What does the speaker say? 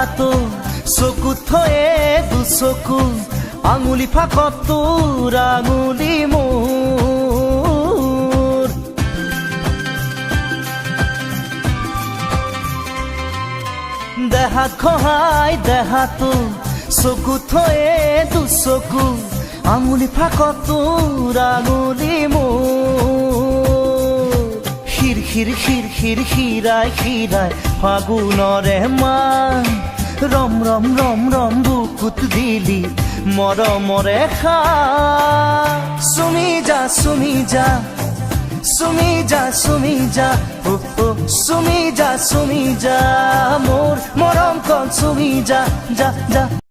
দেহাতো চকুত থয়ে দুচকু আঙুলি ফাকত তোৰ আঙুলি মোৰ দেহাত খহাই দেহাতো চকুত থয়ে দুচকু আঙুলি ফাকত তোৰ আঙুলি মোৰ খিৰ খিৰ খিৰ খিৰ খিৰাই খিৰাই ফাগুনৰে মান ৰম ৰম ৰম ৰম বুকুত দিলি মৰমৰে খা চুমি যা চুমি যা চুমি যা চুমি যা চুমি যা চুমি যা মোৰ মৰম কণ চুমি যা যা যা